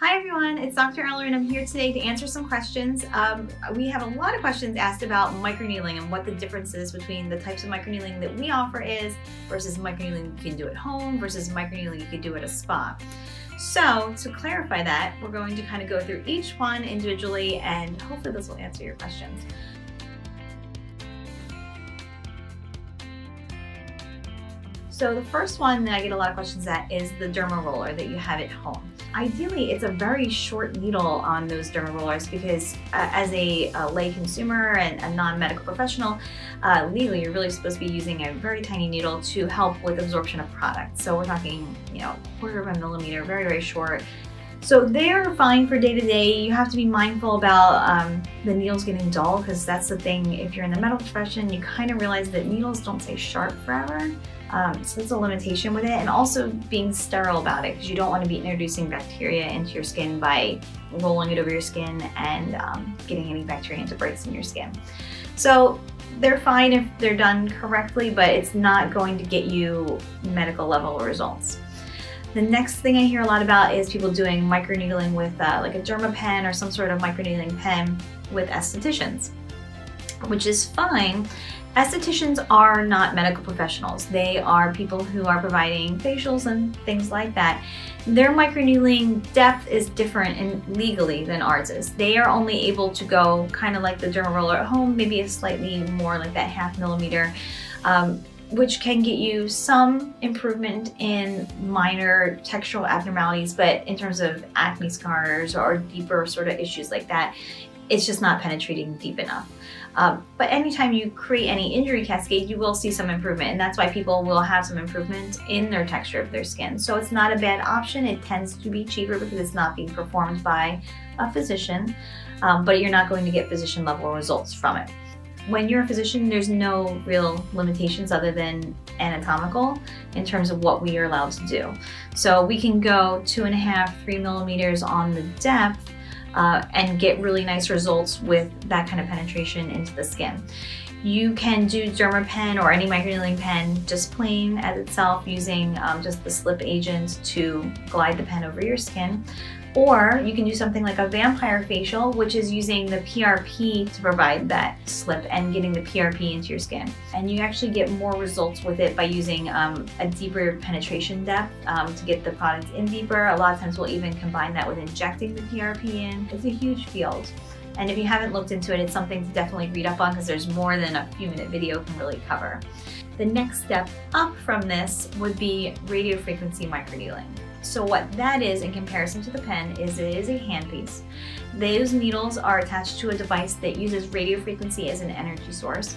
Hi everyone, it's Dr. Eller and I'm here today to answer some questions. We have a lot of questions asked about microneedling and what the difference is between the types of microneedling that we offer is versus microneedling you can do at home versus microneedling you can do at a spa. So to clarify that, we're going to kind of go through each one individually and hopefully this will answer your questions. So the first one that I get a lot of questions at is the derma roller that you have at home. Ideally, it's a very short needle on those derma rollers because as a lay consumer and a non-medical professional, legally you're really supposed to be using a very tiny needle to help with absorption of product. So we're talking, quarter of a millimeter, very, very short. So they're fine for day to day. You have to be mindful about the needles getting dull because that's the thing. If you're in the medical profession, you kind of realize that needles don't stay sharp forever. So it's a limitation with it, and also being sterile about it because you don't want to be introducing bacteria into your skin by rolling it over your skin and getting any bacteria into breaks in your skin. So they're fine if they're done correctly, but it's not going to get you medical level results. The next thing I hear a lot about is people doing microneedling with like a derma pen or some sort of microneedling pen with estheticians, which is fine. Estheticians are not medical professionals. They are people who are providing facials and things like that. Their microneedling depth is different legally than ours is. They are only able to go kind of like the derma roller at home, maybe a slightly more like that 0.5 millimeter, which can get you some improvement in minor textural abnormalities, but in terms of acne scars or deeper sort of issues like that, it's just not penetrating deep enough. But anytime you create any injury cascade, you will see some improvement, and that's why people will have some improvement in their texture of their skin. So it's not a bad option. It tends to be cheaper because it's not being performed by a physician, but you're not going to get physician level results from it. When you're a physician, there's no real limitations other than anatomical in terms of what we are allowed to do. So we can go 2.5, 3 millimeters on the depth and get really nice results with that kind of penetration into the skin. You can do derma pen or any microneedling pen just plain as itself using just the slip agent to glide the pen over your skin. Or you can do something like a vampire facial, which is using the PRP to provide that slip and getting the PRP into your skin. And you actually get more results with it by using a deeper penetration depth to get the product in deeper. A lot of times we'll even combine that with injecting the PRP in. It's a huge field. And if you haven't looked into it, it's something to definitely read up on because there's more than a few minute video can really cover. The next step up from this would be radiofrequency microneedling. So what that is in comparison to the pen is it is a handpiece. Those needles are attached to a device that uses radiofrequency as an energy source.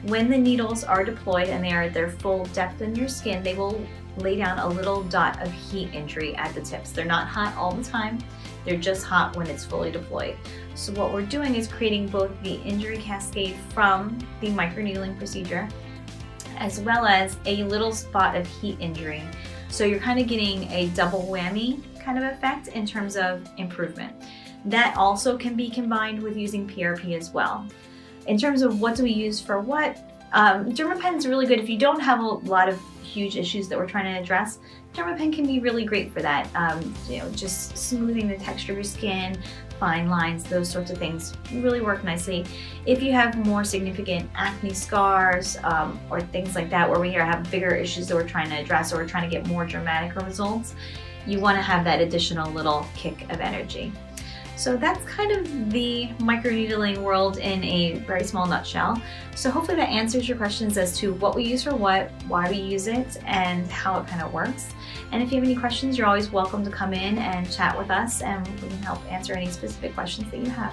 When the needles are deployed and they are at their full depth in your skin, they will lay down a little dot of heat injury at the tips. They're not hot all the time, they're just hot when it's fully deployed. So what we're doing is creating both the injury cascade from the microneedling procedure as well as a little spot of heat injury. So you're kind of getting a double whammy kind of effect in terms of improvement. That also can be combined with using PRP as well. In terms of what do we use for what, DermaPen is really good if you don't have a lot of huge issues that we're trying to address. DermaPen can be really great for that. Just smoothing the texture of your skin, fine lines, those sorts of things really work nicely. If you have more significant acne scars or things like that where we have bigger issues that we're trying to address or we're trying to get more dramatic results, you want to have that additional little kick of energy. So that's kind of the microneedling world in a very small nutshell. So hopefully that answers your questions as to what we use for what, why we use it, and how it kind of works. And if you have any questions, you're always welcome to come in and chat with us and we can help answer any specific questions that you have.